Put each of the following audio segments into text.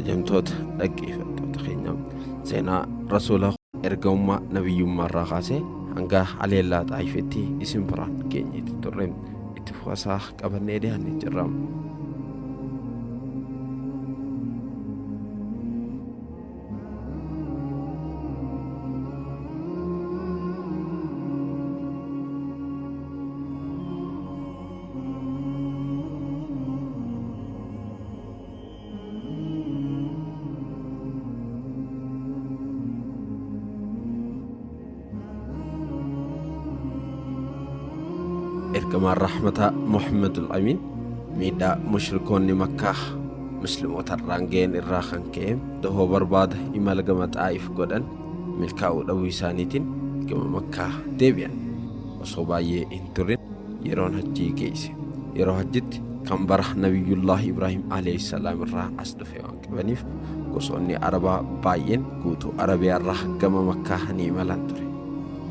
kabajamtoota dhaggeeffattoota keenya seenaa rasuula ergamummaa nabiyyummaa irraa kaasee hanga haleellaa Xaayifeetti isin biraan geenyeetti turre itti fufasaa qabannee dhiyaannee jirra. ergamaan rahmata Muhammadul Amiin miidhaa mushrikoonni Makkaa musliimoota irraan ga'een irraa kan ka'e dahoo barbaada imala gama Xaayif godhan milkaa'uu dhabuu isaaniitiin gama Makkaa deebi'an. Osoo baay'ee hin turin yeroon hajjii geesse. Yeroo hajjitti kan bara Nabiyullah Ibrahim alayhi salaam irraa as dhufe waan qabaniif gosoonni Arabaa baay'een guutuu Arabiyaa irraa gama Makkaa ni imalan ture.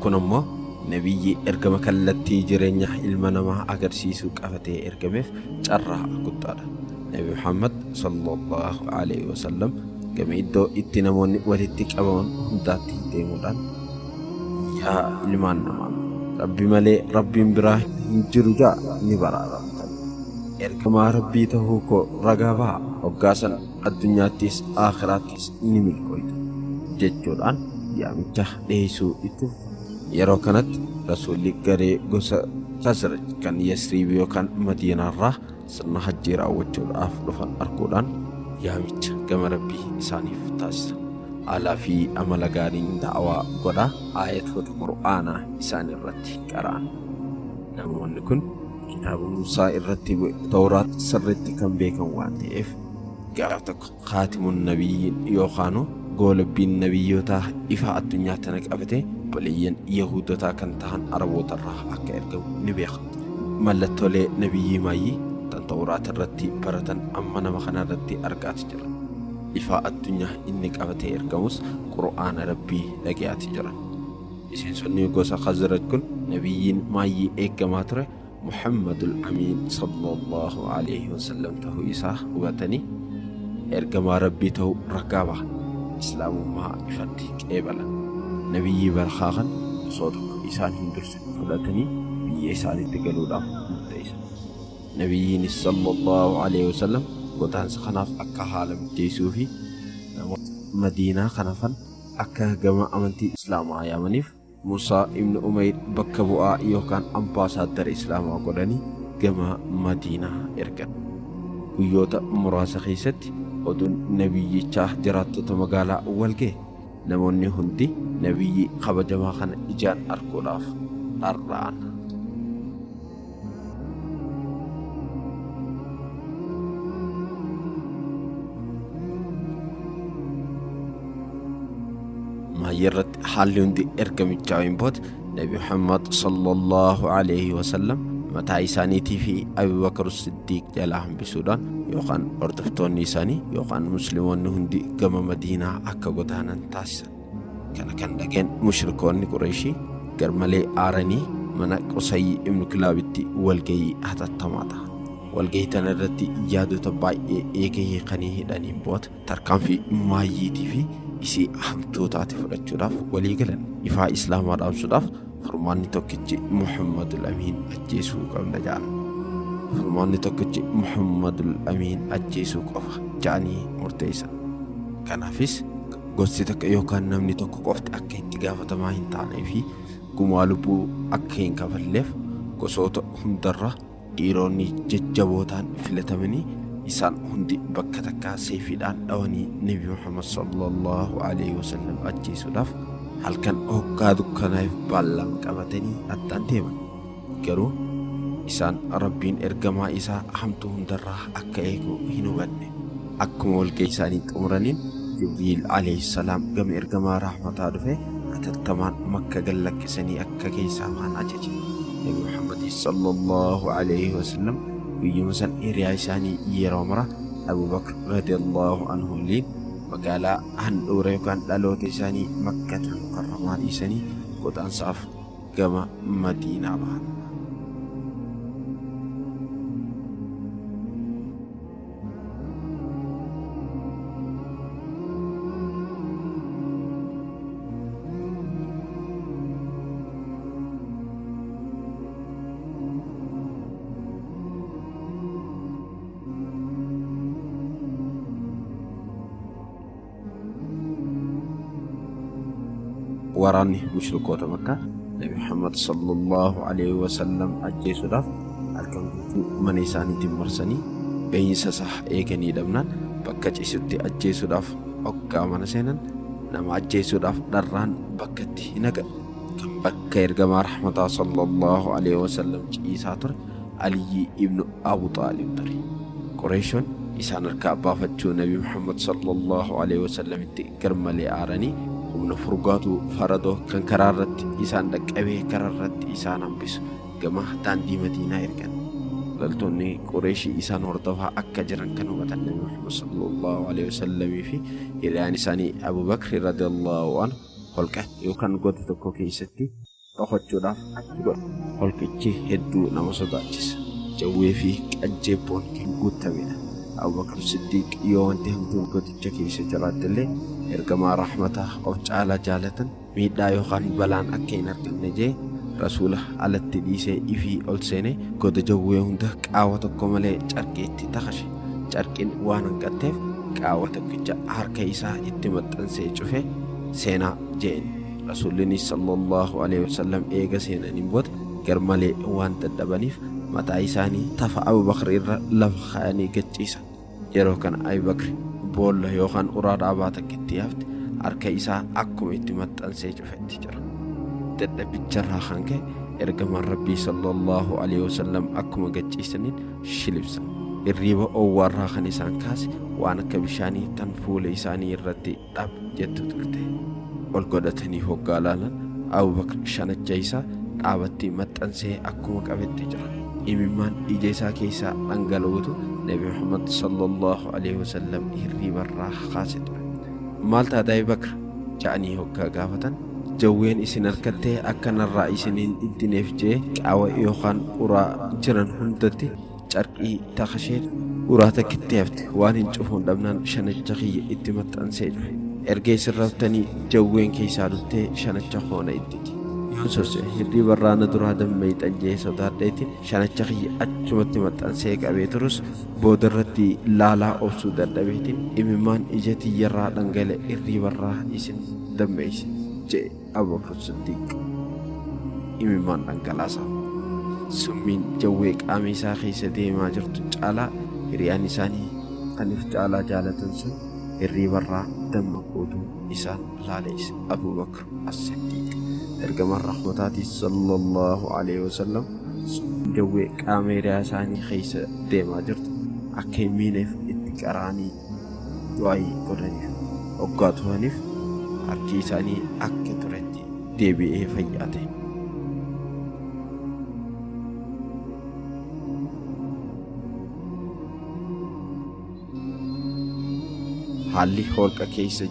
Kun immoo nabiyyi ergama kallattii jireenya ilma namaa agarsiisuu qabatee ergameef carraa guddaadha. Nabi Muhammad sallallahu alaihi wasallam gama iddoo itti namoonni walitti qabaman hundaatti deemuudhaan yaa ilmaan namaa rabbi malee rabbiin biraa hin jiru jaa ni baraaramtan. Ergamaa rabbii tahuu koo ragaa ba'a hoggaasan addunyaattis aakhiraattis ni milkooyta jechuudhaan yaamicha dhiyeessuu itti yeroo kanatti rasuulli garee gosa Khazraj kan Yasrib yookaan Madiinaa irraa sirna hajjii raawwachuudhaaf dhufan arguudhaan yaamicha gama rabbii isaaniif taasisan. Haalaa fi amala gaariin da'awaa godhaa aayatoota Qur'aanaa isaan irratti qara'an. Namoonni kun kitaaba Muusaa irratti Tawraat sirriitti kan beekan waan ta'eef gaafa tokko Khaatimun Nabiyyiin yookaan goolabbiin nabiyyootaa ifa addunyaa tana qabate baliyyan Yahuudotaa kan tahan Araboota irraa akka ergamu ni beekan. Mallattoolee nabiyyii maayyii tan Tawraat irratti baratan amma nama kana irratti argaati jira. Ifa addunyaa inni qabatee ergamus Qur'aana rabbii dhagayaati jira. Miseensonni gosa Khazraj kun nabiyyiin maayyii eeggamaa ture Muhammadul Amiin sallallahu alaihi wasallam tahuu isaa hubatanii ergamaa rabbii tahuu ragaa bahan. Islaamummaa ifatti qeebalan. Nabiyyi barkaa kan osoo tokko isaan hin dursin fudhatanii biyya isaaniitti galuudhaaf murteessan. Nabiyyiin sallallahu alaihi wasallam godaansa kanaaf akka haala mijeessuu fi namoota Madiinaa kanaafan akka gama amantii Islaamaa yaamaniif Muusaa ibn Umayr bakka bu'aa yookaan ambaasaaddara Islaamaa godhanii gama Madiinaa ergan. Guyyoota muraasa keessatti oduun nabiyyichaa jiraattota magaalaa wal ga'e. Namoonni hundi nabiyyi kabajamaa kana ijaan arguudhaaf dharra'an. Maayyirratti haalli hundi ergamichaa hin booda Nabi Muhammad sallallahu alaihi wasallam mataa isaaniitii fi Abu Bakr Siddiq jalaa hambisuudhaan yookaan hordoftoonni isaanii yookaan musliimoonni hundi gama Madiinaa akka godaanan taasisan. Kana kan dhageen mushrikoonni Qureeshii garmalee aaranii mana Qusay ibn Kilaabitti walgahii hatattamaa ta'an. Walgahii tana irratti yaadota baay'ee eegee kan hidhaniin booda tarkaanfii maayyiitii fi isii hamtuu taate fudhachuudhaaf walii galan. Ifaa Islaamaa dhaamsuudhaaf furmaanni tokkichi Muhammadul Amiin ajjeesuu qabna jedhan. Furmaanni tokkichi Muhammadul Amiin ajjeesuu qofa jedhanii murteessan. Kanaafis gosti takka yookaan namni tokko qofti akka itti gaafatamaa hin taanee fi gumaa lubbuu akka hin kafalleef gosoota hundarra dhiironni jajjabootaan filatamanii isaan hundi bakka takkaa seefiidhaan dhawanii Nabi Muhammad sallallahu alaihi wasallam ajjeesuudhaaf halkan hoggaa dukkanaaf baallama qabatanii addaan deeman. Garuu isaan rabbiin ergamaa isaa hamtuu hundarraa akka eegu hin hubanne. Akkuma walgahii isaanii xumuraniin Jibriil alayhi salaam gama ergamaa rahmataa dhufe hatattamaan Makka gallakkisanii akka keessaa waan ajaje. Nabi Muhammad sallallahu alaihi wasallam guyyuma san hiriyaa isaanii yeroo mara Abu Bakr radiyallahu anhu liin magaalaa handhuura yookaan dhaloota isaanii Makkatul Mukarramaa dhiisanii godaansaaf gama Madiinaa bahan. waraanni mushrikoota Makkaa Nabi Muhammad sallallahu alaihi wasallam ajjeesuudhaaf halkan guutuu mana isaaniitiin marsanii beeyisa isaa eeganii dhabnaan bakka ciisutti ajjeesuudhaaf hoggaa mana seenan nama ajjeesuudhaaf dharraan bakkatti hin agarre. Kan bakka ergamaa rahmataa sallallahu alaihi wasallam ciisaa ture Aliyyi ibnu Abu Xaalib ture. Qureeshoon isaan harkaa baafachuu Nabi Muhammad sallallahu alaihi wasallam itti garmalee aaranii humna furgaatu faradoo kan karaa irratti isaan dhaqqabee karaa irratti isaan hambisu gama daandii Madiinaa ergan. Loltoonni Qureeshii isaan hordofaa akka jiran kan hubatan Nabi Muhammad sallallahu alaihi wasallamii fi hiriyaan isaanii Abu Bakr radiyallahu anhu holqa yookaan goota tokko keessatti dhokachuudhaaf achi godhu. Holqichi hedduu nama sodaachisa. Jawwee fi qajjeebboon kan guutamedha. Abu Bakr Siddiq yoo wanti hamtuun gooticha keessa jiraattillee ergamaa rahmataa of caalaa jaalatan miidhaa yookaan balaan akka hin arganne jee rasuula alatti dhiisee ifii ol seenee goda jawwee hunda qaawwa tokko malee carqiitti takashe. Carqiin waan hanqatteef qaawwa tokkicha harka isaa itti maxxansee cufe seenaa jeen. Rasuulli sallallahu alaihi wasallam eega seenaniin booda garmalee waan dadhabaniif mataa isaanii tafa Abu Bakr irra lafa kaa'anii gachiisan. Yeroo kana Abu Bakr boolla yookaan uraa dhaabaa takkitti yaafte harka isaa akkuma itti maxxansee cufetti jira. Dadhabicharraa kan ka'e ergamaan Rabbii sallallahu alaihi wasallam akkuma gachiisaniin shilibsan. Irriiba owwaarraa kan isaan kaase waan akka bishaanii tan fuula isaanii irratti dhab jettu turte. Ol godhatanii hoggaa laalan Abu Bakr shanacha isaa dhaabatti maxxansee akkuma qabetti jira. Imimmaan ija isaa keessaa dhangala'uutu Nabi Muhammad sallallahu alaihi wasallam hirriibarraa kaase ture. Maal taate Abu Bakr ja'anii hoggaa gaafatan jawween isin harkattee akka narraa isiniin ittineef jee qaawwa yookaan uraa jiran hundatti carqii takashee uraa takkitti hafte waan hin cufuun dhabnaan shanacha kiyya itti maxxansee dhufe. Erga sirraftanii jawween keessaa dhuftee shanacha koona itti sose hirriibarraa na duraa dammeeyxan jee sodaadheetiin shanacha kiyya achumatti maxxansee qabee turus boodarratti laalaa obsuu dadhabeetiin imimmaan ija tiyyarraa dhangale hirriibarraa isin dammeeyse jee Abu Bakr Siddiq. Imimmaan dhangalaasaa summiin jawwee qaama isaa keessa deemaa jirtu caalaa hiriyaan isaanii kan if caalaa jaalatan sun hirriibarraa dammaquutu isaan laaleesse. Abu Bakr As-Siddiq ergamaan rahmataatii sallallahu alaihi wasallam jawwee qaama hiriyaa isaanii keessa deemaa jirtu akka hin miineef itti qaraanii du'aayii godhaniif hoggaa turaniif harki isaanii akka turetti deebi'ee fayyaate. Haalli holqa keessa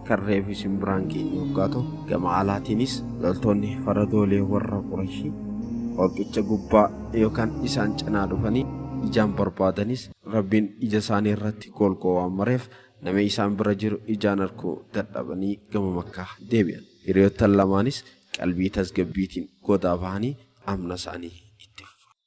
karree fi simbiraan keenya hoggaa ta'u gama alaatiinis loltoonni faradoolee warra Qurayshii holqicha gubbaa yookaan isaan cinaa dhufanii ijaan barbaadanis Rabbiin ija isaanii irratti golgoo waan mareef nama isaan bira jiru ijaan arguu dadhabanii gama Makkaa deebi'an. Hiriyoottan lamaanis qalbii tasgabbiitiin godaa bahanii amna isaanii itti fufan.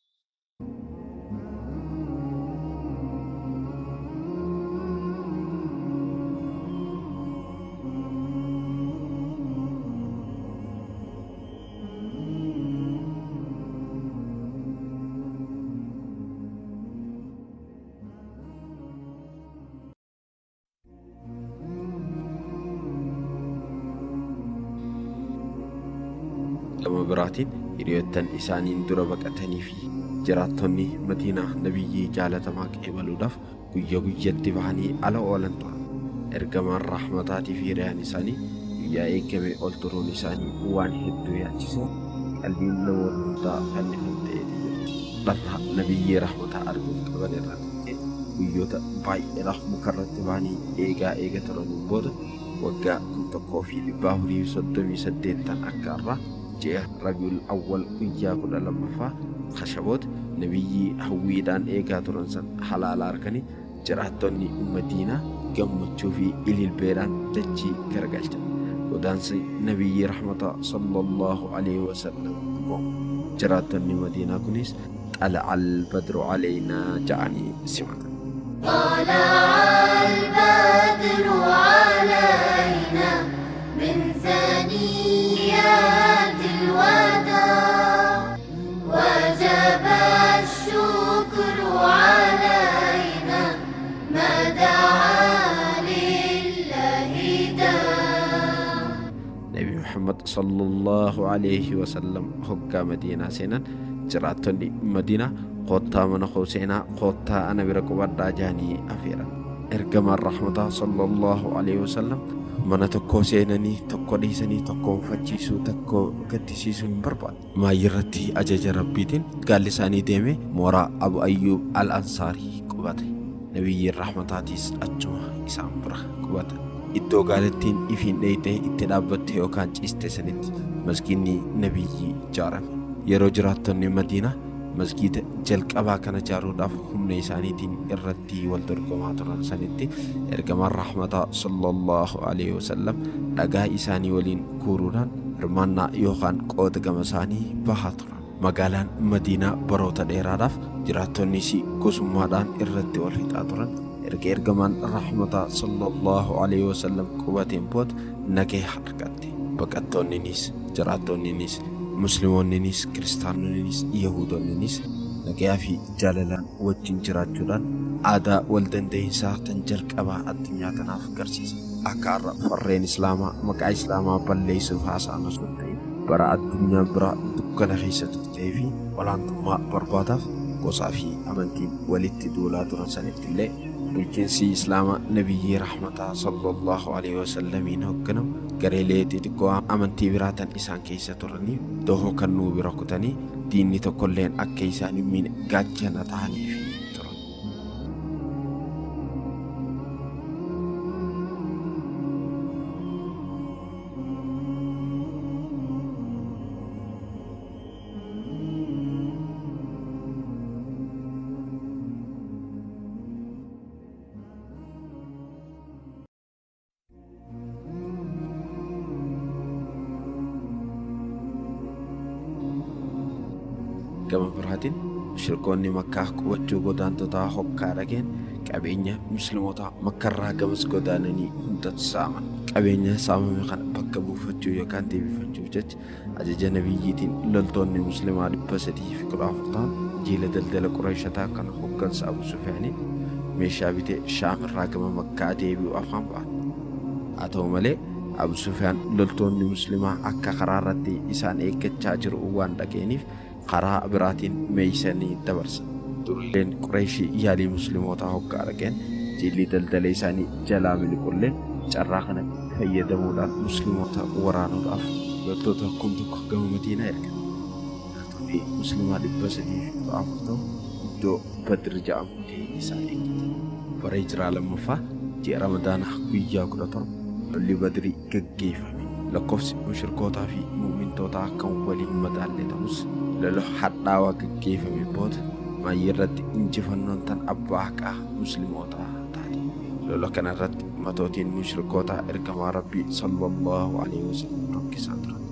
Gama biraatiin hiriyoottan isaaniin dura baqatanii fi jiraattonni Madiinaa nabiyyii jaalatamaa qeebaluudhaaf guyyaa guyyatti bahanii ala oolan turan. Ergamaan rahmataatii fi hiriyaan isaanii guyyaa eegamee ol turuun isaanii waan hedduu yaachisee qalbiin namoota hundaa fannifamtee jirti. Dharraa nabiyyii rahmataa arguuf qaban irraa guyyoota baay'eedhaaf mukarratti bahanii eega turaniin booda waggaa 1438 akka irraa ji'a Rabiul Awwal guyyaa 12ffaa khashaboota nabiyyii hawwiidhaan eegaa turan san halaala arkanii jiraattonni Madiinaa gammachuu fi ililbeedhaan dachii garagalchan. Godaansi nabiyyii rahmataa sallallahu alaihi wasallam jiraattonni Madiinaa kunis طلع البدر علينا جعني سمعنا. طلع البدر علينا من ثنيات صلى الله عليه وسلم هكا مدينة سينا جراتني مدينة قوتا من خوسينا قوتا أنا بركوبات جاني أفيرا إرجم الرحمة صلى الله عليه وسلم من تكو سينني تكو ديسني تكو فتشيسو تكو كتسيسو برباد ما يرتي أجج ربيتين قال لساني ديمي مورا أبو أيوب الأنصاري قباتي نبي الرحمة تيس أجمع إسام برخ قباتي iddoo gaalattiin ifiin dheeytee itti dhaabbatte yookaan ciiste sanitti masgiidni nabiyyi ijaarame. Yeroo jiraattonni Madiinaa masgiida jalqabaa kana ijaaruudhaaf humna isaaniitiin irratti wal dorgomaa turan sanitti ergamaan rahmataa sallallahu alaihi wasallam dhagaa isaanii waliin kuuruudhaan hirmaannaa yookaan qooda gama isaanii bahaa turan. Magaalaan Madiinaa baroota dheeraadhaaf jiraattonnis gosummaadhaan irratti wal fixaa turan. ergamaan rahmataa sallallahu alaihi wasallam qubateen bood nagee harkatti baqattoonninis jiraattonninis musliimoonninis kiristaanonninis yahuudonninis nagaa fi jaalalaan wajjin jiraachuudhaan aadaa wal dandeessaa tan jalqabaa addunyaa kanaaf agarsiisa. Akka farreen islaamaa maqaa islaamaa balleessuuf haasa'an osoo hin ta'in bara addunyaa bira dukkana keessa turtee fi olaantummaa barbaadaaf gosaa fi amantiin walitti duulaa turan sanitti illee bulchiinsi islaamaa nabiyyi rahmataa sallallahu alaihi wasallamiin hogganamu gareelee xixiqqoo amantii biraatan isaan keessa turanii doohoo kan nuu bira kutanii diinni tokkolleen akka isaan hin miine gaachana ta'anii fi turan. Gama biraatiin mushrikoonni Makkaa qubachuu godaantotaa hokkaa dhageen qabeenya musliimotaa Makkarraa gamas godaananii hundatti saaman. Qabeenya saamame kana bakka buufachuu yookaan deebifachuuf jecha ajaja nabiyyiitiin loltoonni muslimaa 340 jiila daldala Qurayshataa kan hoggansa Abu Sufyaaniin meeshaa bitee Shaamirraa gama Makkaa deebi'uu afaan ba'an. Haa ta'u malee Abu Sufyaan loltoonni muslimaa akka karaa irratti isaan eeggachaa jiru waan dhageenif karaa biraatiin meeysanii dabarsan. Durilleen Qurayshii yaalii muslimootaa hoggaa dhageen jiilli daldala isaanii jalaa miliqulleen carraa kanatti fayyadamuudhaan muslimoota waraanuudhaaf loltoota 1,000 gama Madiinaa ergan. Loltoonni muslimaa 340 ta'u iddoo Badr jedhamutti isaan eeggatan. Bara Hijiraa lammaffaa ji'a Ramadaanaa guyyaa 17 lolli Badrii gaggeeffame. Lakkoofsi mushrikootaa fi mu'mintootaa kan waliin madaalle ta'us lola hadhaawaa gaggeeffame booda maayii irratti injifannoon tan abbaa haqaa muslimootaa taate. Lola kana irratti matootiin mushrikootaa ergamaa rabbii sallallahu alaihi wasallam rakkisaa turan.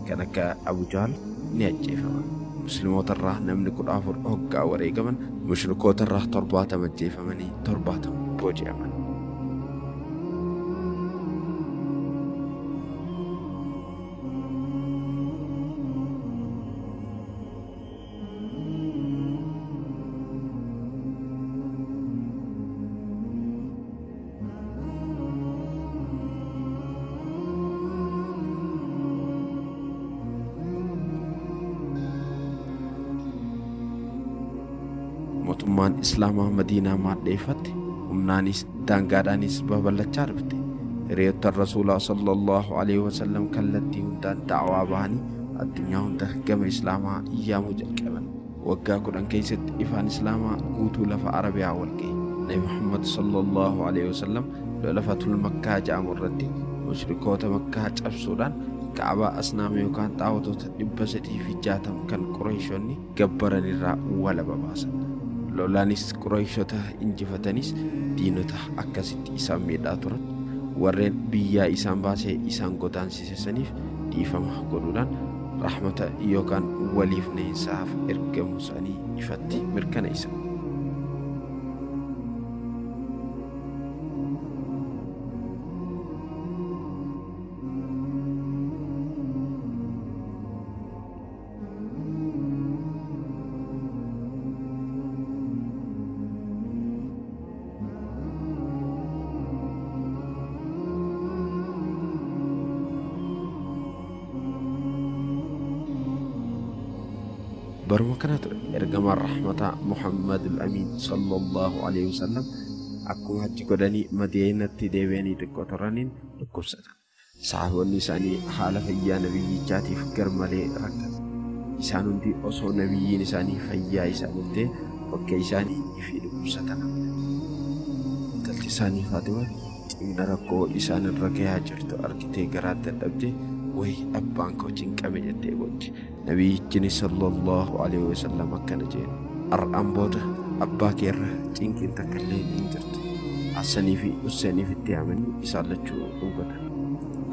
Kan akka Abu Jahl ni ajjeefaman. Muslimootarraa namni 14 hoggaa wareegaman, mushrikootarraa 70 ajjeefamanii 70 booji'aman. mootummaan islaamaa Madiinaa maadheeffatte humnaanis daangaadhaanis babal'achaa dhufte. Hiriyoota rasuulaa sallallahu alaihi wasallam kallattii hundaan da'waa bahanii addunyaa hunda gama islaamaa iyyaamuu jalqaban. Waggaa 10 keessatti ifaan islaamaa guutuu lafa Arabiyaa wal ga'e. Nabi Muhammad sallallahu alaihi wasallam lola Fatul Makkaa jedhamu irratti mushrikoota Makkaa cabsuudhaan Kaabaa asnaama yookaan xaawwatoota 360 kan Qurayshoonni gabbaran irraa walaba baasan. Lolaanis Qurayshota injifatanis diinota akkasitti isaan miidhaa turan. Warreen biyyaa isaan baasee isaan godaansisaniif dhiifama godhuudhaan rahmata yookaan waliif neensaaf ergamuu isaanii ifatti mirkaneessan. baruma kana ture ergamaan rahmataa Muhammadul Amiin sallallahu alaihi wasallam akkuma hajji godhanii Madiinaatti deebi'anii xiqqoo turaniin dhukkubsatan. Sahaboonni isaanii haala fayyaa nabiyyichaatiif garmalee rakkatan. Isaan hundi osoo nabiyyiin isaanii fayyaa isaanii ta'e bakkee isaanii fi dhukkubsatan. Intalti isaanii Faatimaan cimina rakkoo isaan irra gahaa jirtu argitee garaatti dadhabde wayi abbaan koo cinqame jettee bochi. Nabiyyichini sallallahu alaihi wasallam akkana jedhe, har'aan booda abbaa kee irra cinqiin takka illee hin jirtu. Hassanii fi Huseeniif itti aamanii isaan lachuu dhungatan.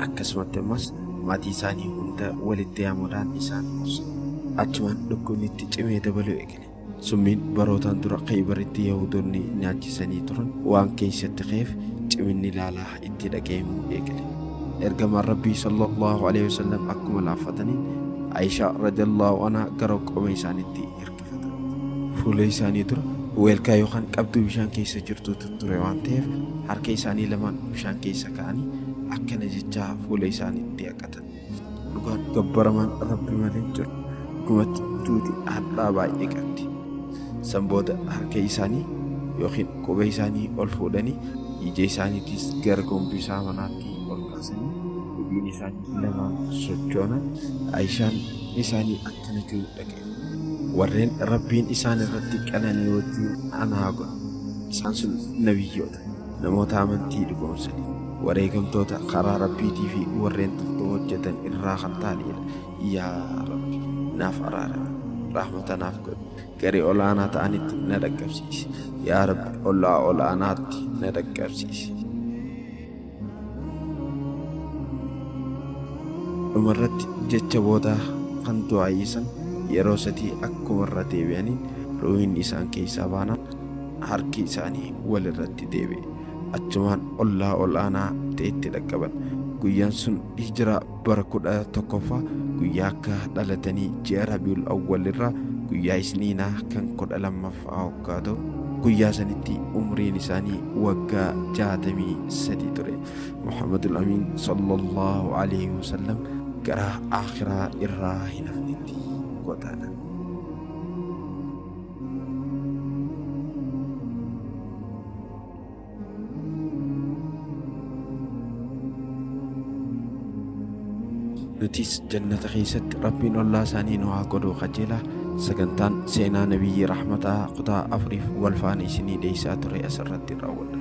Akkasumatti ammas maatii isaanii hunda walitti yaamuudhaan isaan gorsan. Achumaan dhukkubni itti cimee dabaluu eegale. Summiin barootaan dura Khaybaritti Yahudoonni nyaachisanii turan waan keessatti ka'eef ciminni laalaa itti dhaga'amuu eegale. Ergamaan Rabbii sallallahu alaihi wasallam akkuma laaffatanii Aishaa radiyallahu anhaa gara qoma isaaniitti hirkifatan. Fuula isaanii dura weelkaa yookaan qabduu bishaan keessa jirtutu ture waan ta'eef harka isaanii lamaan bishaan keessa kaa'anii akkana jechaa fuula isaaniitti haqatan. Dhugaan gabbaramaan Rabbi malee jiru dhugumatti tuuti hadhaa baay'ee qabdi. San booda harka isaanii yookiin quba isaanii ol fuudhanii ija isaaniitis gara gombisaa manaatti ol kaasanii dhiigiin isaanii lamaan sochoonan Aishaan isaanii akkana jiru dhaga'e. Warreen Rabbiin isaan irratti qananii wajjin anaa godha. Isaan sun nabiyyoota, namoota amantii dhugoomsanii, wareegamtoota karaa Rabbiitii fi warreen toltoo hojjetan irraa kan ta'anidha. Yaa Rabbi naaf araarami, rahmata naaf godhi, garee olaanaa ta'anitti na dhaqqabsiisi. Yaa Rabbi olaanaatti na dhaqqabsiisi. Dhumarratti jecha boodaa kan du'aayisan yeroo sadii akkuma irra deebi'aniin ruuhin isaan keessaa baanaan harki isaanii walirratti deebi'e. Achumaan ollaa olaanaa ta'etti dhaqqaban. Guyyaan sun hijiraa bara 11ffaa guyyaa akka dhalatanii ji'a Rabiul Awwal irraa guyyaa isniinaa kan 12ffaa hoggaa ta'u guyyaa sanitti umriin isaanii waggaa 63 ture. Muhammadul Amiin sallallahu alaihi wasallam gara akhiraa irraa hin hafnetti godaana. Nutis jannata keessatti Rabbiin ollaa isaanii nu haa godhu qajeelaa. Sagantaan seenaa nabiyyi rahmataa kutaa 4 wal faana isinii dhiyeessaa ture asirratti raawwadha.